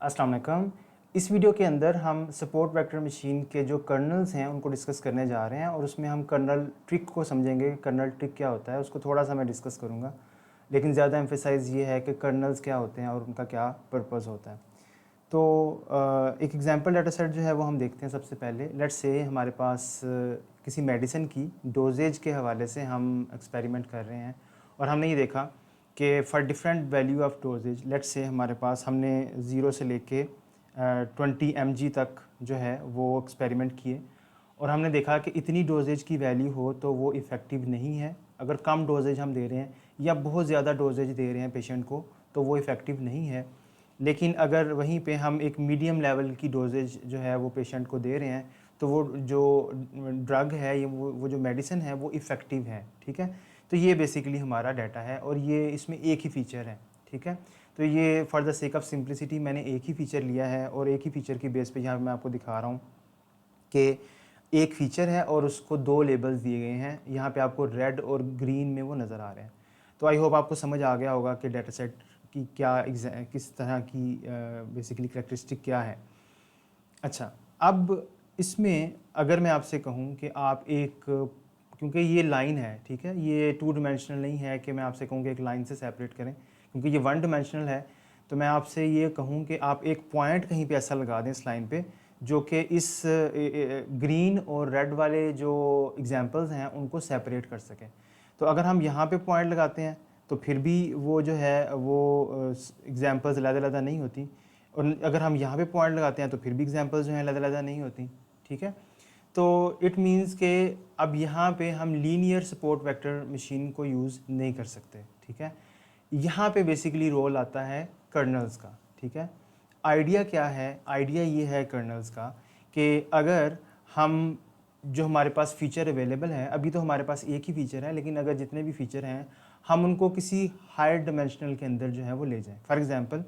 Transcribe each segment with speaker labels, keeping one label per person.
Speaker 1: अस्सलाम वालेकुम। इस वीडियो के अंदर हम सपोर्ट वेक्टर मशीन के जो कर्नल्स हैं उनको डिस्कस करने जा रहे हैं और उसमें हम कर्नल ट्रिक को समझेंगे। कर्नल ट्रिक क्या होता है उसको थोड़ा सा मैं डिस्कस करूँगा, लेकिन ज़्यादा एम्फेसाइज़ ये है कि कर्नल्स क्या होते हैं और उनका क्या पर्पज़ होता है। तो एक एग्जांपल डाटा सेट जो है वो हम देखते हैं। सबसे पहले लेट्स से हमारे पास किसी मेडिसिन की डोजेज के हवाले से हम एक्सपेरिमेंट कर रहे हैं और हमने ये देखा कि for different value of doses let's say हमारे पास हमने 0 से लेके 20 mg तक जो है वो एक्सपेरिमेंट किए और हमने देखा कि इतनी डोजेज की वैल्यू हो तो वो इफ़ेक्टिव नहीं है। अगर कम डोजेज हम दे रहे हैं या बहुत ज़्यादा डोजेज दे रहे हैं पेशेंट को तो वो इफ़ेक्टिव नहीं है। लेकिन अगर वहीं पे हम एक मीडियम लेवल की डोजेज जो है वो पेशेंट को दे रहे हैं तो वो जो ड्रग है ये वो जो मेडिसिन है वो इफ़ेक्टिव है। ठीक है, तो ये बेसिकली हमारा डाटा है और ये इसमें एक ही फ़ीचर है। ठीक है, तो ये for the sake of simplicity मैंने एक ही फ़ीचर लिया है और एक ही फ़ीचर की बेस पे यहाँ मैं आपको दिखा रहा हूँ कि एक फ़ीचर है और उसको 2 लेबल्स दिए गए हैं। यहाँ पे आपको रेड और ग्रीन में वो नज़र आ रहे हैं। तो आई होप आपको समझ आ गया होगा कि डाटा सेट की क्या किस तरह की बेसिकली करैक्टरिस्टिक क्या है। अच्छा, अब इसमें अगर मैं आपसे कहूँ कि आप एक, क्योंकि ये लाइन है, ठीक है, ये 2 डायमेंशनल नहीं है कि मैं आपसे कहूँ कि एक लाइन से सेपरेट करें, क्योंकि ये 1 डायमेंशनल है। तो मैं आपसे ये कहूँ कि आप एक पॉइंट कहीं पे ऐसा लगा दें इस लाइन पे जो कि इस ग्रीन और रेड वाले जो एग्जांपल्स हैं उनको सेपरेट कर सकें। तो अगर हम यहाँ पे पॉइंट लगाते हैं तो फिर भी वो जो है वो एग्जांपल्स अलग-अलग नहीं होती और अगर हम यहाँ पे पॉइंट लगाते हैं तो फिर भी एग्जांपल्स जो हैं अलग-अलग नहीं होती। ठीक है, तो इट मीन्स के अब यहाँ पे हम लीनियर सपोर्ट वेक्टर मशीन को यूज़ नहीं कर सकते। ठीक है, यहाँ पे बेसिकली रोल आता है कर्नल्स का। ठीक है, आइडिया क्या है? आइडिया ये है कर्नल्स का कि अगर हम जो हमारे पास फ़ीचर अवेलेबल है, अभी तो हमारे पास एक ही फ़ीचर है, लेकिन अगर जितने भी फ़ीचर हैं हम उनको किसी हायर डायमेंशनल के अंदर जो है वो ले जाएं। फॉर एग्जांपल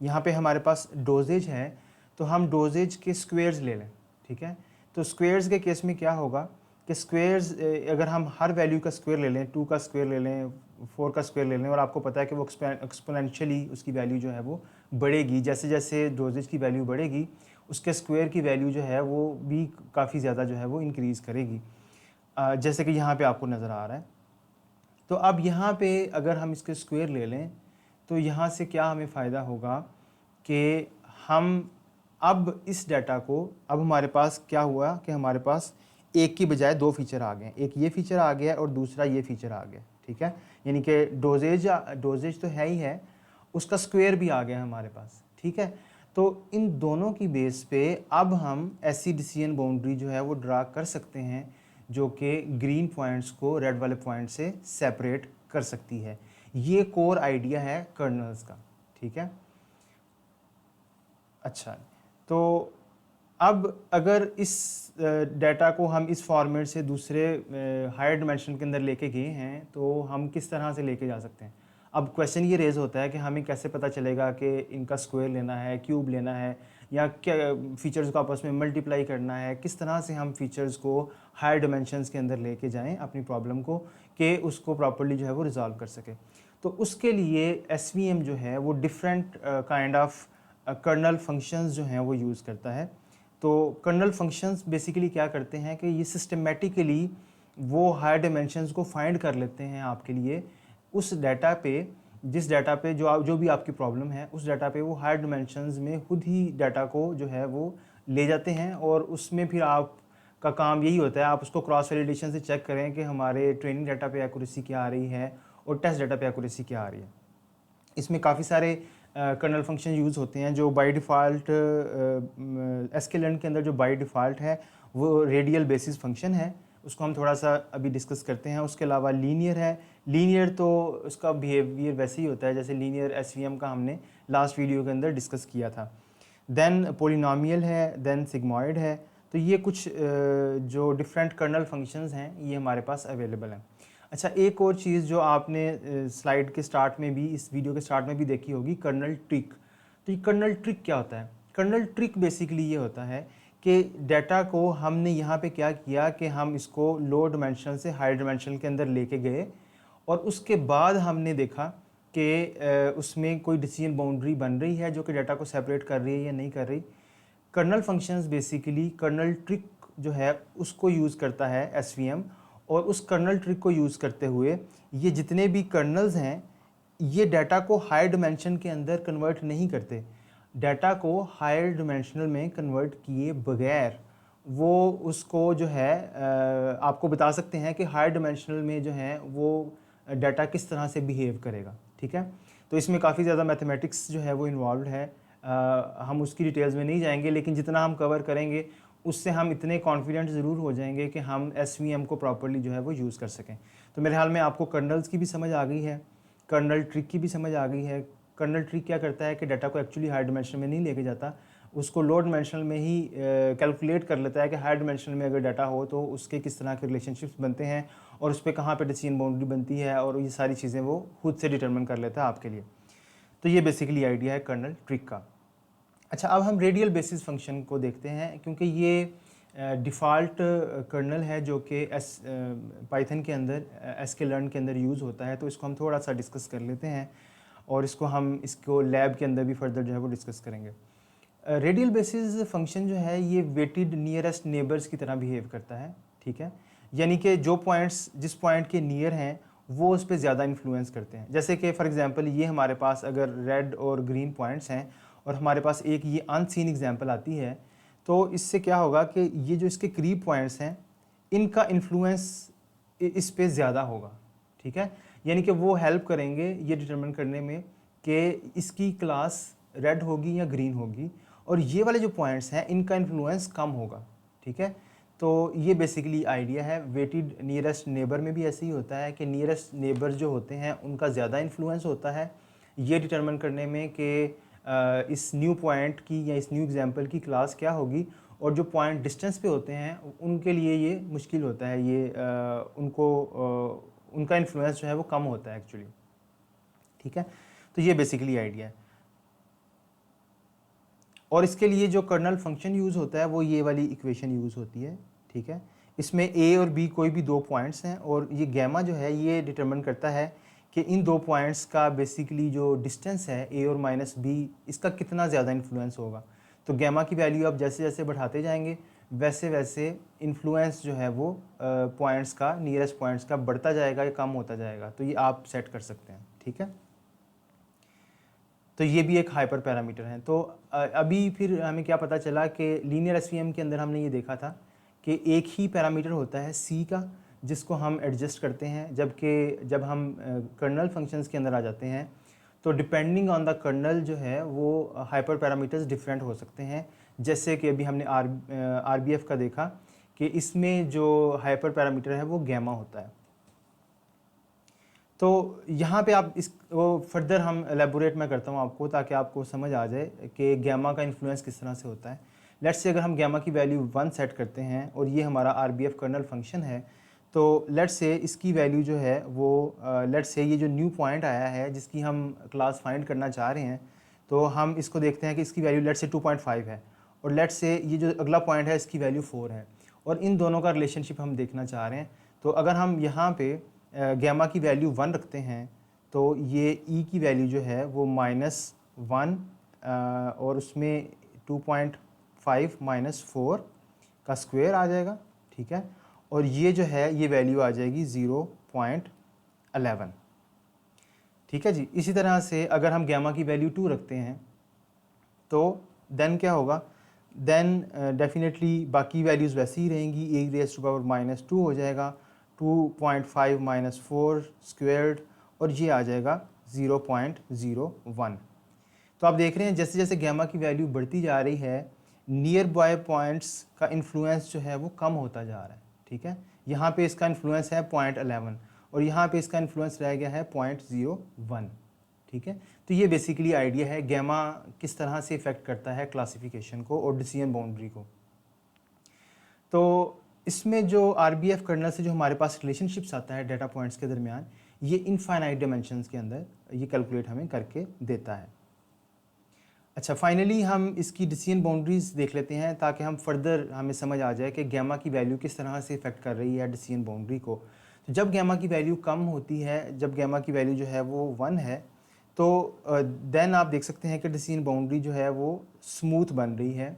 Speaker 1: यहाँ पे हमारे पास डोजेज है तो हम डोजेज के स्क्वेयर्स ले लें। ठीक है, तो स्क्वेयर्स के केस में क्या होगा कि स्क्वेयर्स अगर हम हर वैल्यू का स्क्वेयर ले लें, 2 का स्क्वेयर ले लें, 4 का स्क्वेयर ले लें और आपको पता है कि वो एक्सपोनेंशियली उसकी वैल्यू जो है वो बढ़ेगी। जैसे जैसे डोजेज की वैल्यू बढ़ेगी उसके स्क्वेयर की वैल्यू जो है वो भी काफ़ी ज़्यादा जो है वो इंक्रीज़ करेगी, जैसे कि यहाँ पे आपको नज़र आ रहा है। तो अब यहाँ पे अगर हम इसके स्क्वेयर ले लें तो यहाँ से क्या हमें फ़ायदा होगा कि हम अब इस डाटा को, अब हमारे पास क्या हुआ कि हमारे पास एक की बजाय 2 फीचर आ गए। एक ये फीचर आ गया और दूसरा ये फीचर आ गया। ठीक है, यानी कि डोजेज तो है ही है, उसका स्क्वेयर भी आ गया हमारे पास। ठीक है, तो इन दोनों की बेस पे अब हम ऐसी डिसीजन बाउंड्री जो है वो ड्रा कर सकते हैं जो कि ग्रीन पॉइंट्स को रेड वाले पॉइंट से सेपरेट कर सकती है। ये कोर आइडिया है कर्नल्स का। ठीक है, अच्छा, तो अब अगर इस डाटा को हम इस फॉर्मेट से दूसरे हायर डायमेंशन के अंदर लेके गए हैं तो हम किस तरह से लेके जा सकते हैं। अब क्वेश्चन ये रेज़ होता है कि हमें कैसे पता चलेगा कि इनका स्क्वायर लेना है, क्यूब लेना है या क्या फीचर्स को आपस में मल्टीप्लाई करना है, किस तरह से हम फीचर्स को हायर डायमेंशंस के अंदर लेके जाएं अपनी प्रॉब्लम को कि उसको प्रॉपर्ली जो है वो रिजॉल्व कर सके। तो उसके लिए एसवीएम जो है वो different kind of kernel functions जो हैं वो यूज़ करता है। तो कर्नल फंक्शंस बेसिकली क्या करते हैं कि ये सिस्टमेटिकली वो हायर डायमेंशंस को फाइंड कर लेते हैं आपके लिए उस डाटा पे, जिस डाटा पे जो भी आपकी प्रॉब्लम है उस डाटा पे वो हायर डायमेंशंस में खुद ही डाटा को जो है वो ले जाते हैं और उसमें फिर आपका काम यही होता है आप उसको क्रॉस वैलिडेशन से चेक करें कि हमारे ट्रेनिंग डाटा पे एक्यूरेसी क्या आ रही है और टेस्ट डाटा पे एक्यूरेसी क्या आ रही है। इसमें काफ़ी सारे कर्नल फंक्शन यूज़ होते हैं जो बाय डिफ़ॉल्ट एसक्यूएल के अंदर जो बाय डिफ़ॉल्ट है वो रेडियल बेसिस फंक्शन है, उसको हम थोड़ा सा अभी डिस्कस करते हैं। उसके अलावा लीनियर है, लीनियर तो उसका बिहेवियर वैसे ही होता है जैसे लीनियर एसवीएम का हमने लास्ट वीडियो के अंदर डिस्कस किया था। देन पोलिनोमियल है, देन सिग्मॉइड है। तो ये कुछ जो डिफरेंट कर्नल फंक्शंस हैं ये हमारे पास अवेलेबल हैं। अच्छा, एक और चीज़ जो आपने स्लाइड के स्टार्ट में भी, इस वीडियो के स्टार्ट में भी देखी होगी, कर्नल ट्रिक। तो ये कर्नल ट्रिक क्या होता है? कर्नल ट्रिक बेसिकली ये होता है कि डाटा को हमने यहाँ पे क्या किया कि हम इसको लो डायमेंशन से हाई डायमेंशन के अंदर लेके गए और उसके बाद हमने देखा कि उसमें कोई डिसीजन बाउंड्री बन रही है जो कि डाटा को सेपरेट कर रही है या नहीं कर रही। Kernel functions basically kernel trick जो है उसको यूज़ करता है एसवीएम, और उस कर्नल ट्रिक को यूज़ करते हुए ये जितने भी कर्नल्स हैं ये डाटा को हायर डिमेंशन के अंदर कन्वर्ट नहीं करते। डाटा को हायर डिमेंशनल में कन्वर्ट किए बगैर वो उसको जो है आपको बता सकते हैं कि हायर डिमेंशनल में जो है वो डाटा किस तरह से बिहेव करेगा। ठीक है, तो इसमें काफ़ी ज़्यादा मैथमेटिक्स जो है वो इन्वॉल्व है। हम उसकी डिटेल्स में नहीं जाएंगे, लेकिन जितना हम कवर करेंगे उससे हम इतने कॉन्फिडेंट ज़रूर हो जाएंगे कि हम एसवीएम को प्रॉपर्ली जो है वो यूज़ कर सकें। तो मेरे ख्याल में आपको कर्नल्स की भी समझ आ गई है, कर्नल ट्रिक की भी समझ आ गई है। कर्नल ट्रिक क्या करता है कि डाटा को एक्चुअली हायर डिमेंशन में नहीं लेके जाता, उसको लो डिमेंशनल में ही कैलकुलेट कर लेता है कि हायर डिमेंशनल में अगर डाटा हो तो उसके किस तरह के रिलेशनशिप्स बनते हैं और उस पर कहाँ पे डिसीजन बाउंड्री बनती है, और ये सारी चीज़ें वो खुद से डिटरमिन कर लेता है आपके लिए। तो ये बेसिकली आइडिया है कर्नल ट्रिक का। अच्छा, अब हम रेडियल बेसिस फंक्शन को देखते हैं, क्योंकि ये डिफ़ॉल्ट कर्नल है जो कि पाइथन के अंदर sklearn के अंदर यूज़ होता है। तो इसको हम थोड़ा सा डिस्कस कर लेते हैं और इसको लैब के अंदर भी फर्दर जो है वो डिस्कस करेंगे। रेडियल बेसिस फंक्शन जो है ये वेटेड नियरेस्ट नेबर्स की तरह बिहेव करता है। ठीक है, यानी कि जो पॉइंट्स जिस पॉइंट के नियर हैं वो उस पर ज़्यादा इन्फ्लुएंस करते हैं। जैसे कि फॉर एग्जांपल ये हमारे पास अगर रेड और ग्रीन पॉइंट्स हैं और हमारे पास एक ये अनसीन एग्जांपल आती है, तो इससे क्या होगा कि ये जो इसके करीब पॉइंट्स हैं इनका इन्फ्लुएंस इस पे ज़्यादा होगा। ठीक है, यानी कि वो हेल्प करेंगे ये डिटरमिन करने में कि इसकी क्लास रेड होगी या ग्रीन होगी, और ये वाले जो पॉइंट्स हैं इनका इन्फ्लुएंस कम होगा। ठीक है, तो ये बेसिकली आइडिया है। वेटेड नियरेस्ट नेबर में भी ऐसे ही होता है कि नियरेस्ट नेबर जो होते हैं उनका ज़्यादा इन्फ्लुएंस होता है ये डिटरमिन करने में कि इस न्यू पॉइंट की या इस न्यू एग्जांपल की क्लास क्या होगी, और जो पॉइंट डिस्टेंस पे होते हैं उनके लिए ये मुश्किल होता है, ये उनका इन्फ्लुएंस जो है वो कम होता है एक्चुअली। ठीक है, तो ये बेसिकली आइडिया है। और इसके लिए जो कर्नल फंक्शन यूज़ होता है वो ये वाली इक्वेशन यूज़ होती है। ठीक है, इसमें ए और बी कोई भी दो पॉइंट्स हैं, और ये गैमा जो है ये डिटरमिन करता है कि इन दो पॉइंट्स का बेसिकली जो डिस्टेंस है ए और माइनस बी, इसका कितना ज़्यादा इन्फ्लुएंस होगा। तो गैमा की वैल्यू आप जैसे जैसे बढ़ाते जाएंगे वैसे वैसे इन्फ्लुएंस जो है वो पॉइंट्स का, नियरेस्ट पॉइंट्स का बढ़ता जाएगा या कम होता जाएगा। तो ये आप सेट कर सकते हैं। ठीक है, तो ये भी एक हाइपर पैरामीटर है। तो अभी फिर हमें क्या पता चला कि लीनियर एसवीएम के अंदर हमने ये देखा था कि एक ही पैरामीटर होता है सी का जिसको हम एडजस्ट करते हैं, जबकि जब हम कर्नल फंक्शंस के अंदर आ जाते हैं तो डिपेंडिंग ऑन द कर्नल जो है वो हाइपर पैरामीटर्स डिफरेंट हो सकते हैं। जैसे कि अभी हमने आरबीएफ का देखा कि इसमें जो हाइपर पैरामीटर है वो गैमा होता है। तो यहाँ पे आप इस वो फर्दर हम एलेबोरेट मैं करता हूँ आपको, ताकि आपको समझ आ जाए कि गैमा का इन्फ्लुएंस किस तरह से होता है। लेट्स से अगर हम गैमा की वैल्यू 1 सेट करते हैं और ये हमारा आरबीएफ कर्नल फंक्शन है, तो लेट्स से इसकी वैल्यू जो है वो लेट्स से ये जो न्यू पॉइंट आया है जिसकी हम क्लास फाइंड करना चाह रहे हैं, तो हम इसको देखते हैं कि इसकी वैल्यू लेट्स से 2.5 है, और लेट्स से ये जो अगला पॉइंट है इसकी वैल्यू 4 है, और इन दोनों का रिलेशनशिप हम देखना चाह रहे हैं। तो अगर हम यहाँ पे गैमा की वैल्यू 1 रखते हैं तो ये ई की वैल्यू जो है वो -1 और उसमें 2.5 -4 का स्क्वायर आ जाएगा। ठीक है, और ये जो है ये वैल्यू आ जाएगी 0.11। ठीक है जी, इसी तरह से अगर हम गैमा की वैल्यू 2 रखते हैं तो देन क्या होगा, देन डेफिनेटली बाकी वैल्यूज़ वैसी ही रहेंगी, e⁻² हो जाएगा, 2.5 - 4 स्क्वेयर्ड, और ये आ जाएगा 0.01। तो आप देख रहे हैं जैसे जैसे गैमा की वैल्यू बढ़ती जा रही है नियर बाय पॉइंट्स का इन्फ्लुएंस जो है वो कम होता जा रहा है। ठीक है, यहाँ पे इसका इन्फ्लुएंस है 0.11 और यहाँ पे इसका इन्फ्लुएंस रह गया है 0.01। ठीक है, तो ये बेसिकली आइडिया है गैमा किस तरह से इफ़ेक्ट करता है क्लासिफिकेशन को और डिसीजन बाउंड्री को। तो इसमें जो आरबीएफ कर्नल से जो हमारे पास रिलेशनशिप्स आता है डाटा पॉइंट्स के दरमियान, ये इनफाइनाइट डायमेंशंस के अंदर ये कैलकुलेट हमें करके देता है। अच्छा, फाइनली हम इसकी डिसीजन बाउंड्रीज देख लेते हैं ताकि हम फर्दर हमें समझ आ जाए कि गैमा की वैल्यू किस तरह से इफेक्ट कर रही है डिसीजन बाउंड्री को। तो जब गैमा की वैल्यू कम होती है, जब गैमा की वैल्यू जो है वो 1 है, तो देन आप देख सकते हैं कि डिसीजन बाउंड्री जो है वो स्मूथ बन रही है।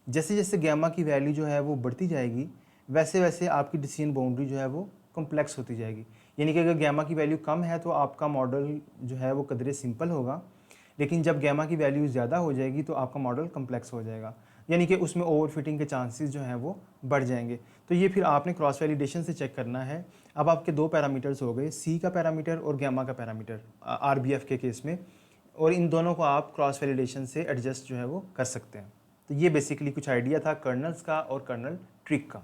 Speaker 1: जैसे जैसे गैमा की वैल्यू जो है वो बढ़ती जाएगी, वैसे वैसे आपकी डिसीजन बाउंड्री जो है वो कॉम्प्लेक्स होती जाएगी। यानी कि अगर गैमा की वैल्यू कम है तो आपका मॉडल जो है वो कदरे सिंपल होगा, लेकिन जब गैमा की वैल्यू ज़्यादा हो जाएगी तो आपका मॉडल कम्प्लेक्स हो जाएगा, यानी कि उसमें ओवरफिटिंग के चांसेस जो हैं वो बढ़ जाएंगे। तो ये फिर आपने क्रॉस वैलिडेशन से चेक करना है। अब आपके दो पैरामीटर्स हो गए, सी का पैरामीटर और गैमा का पैरामीटर आरबीएफ के केस में, और इन दोनों को आप क्रॉस वैलिडेशन से एडजस्ट जो है वो कर सकते हैं। तो ये बेसिकली कुछ आइडिया था कर्नल्स का और कर्नल ट्रिक का।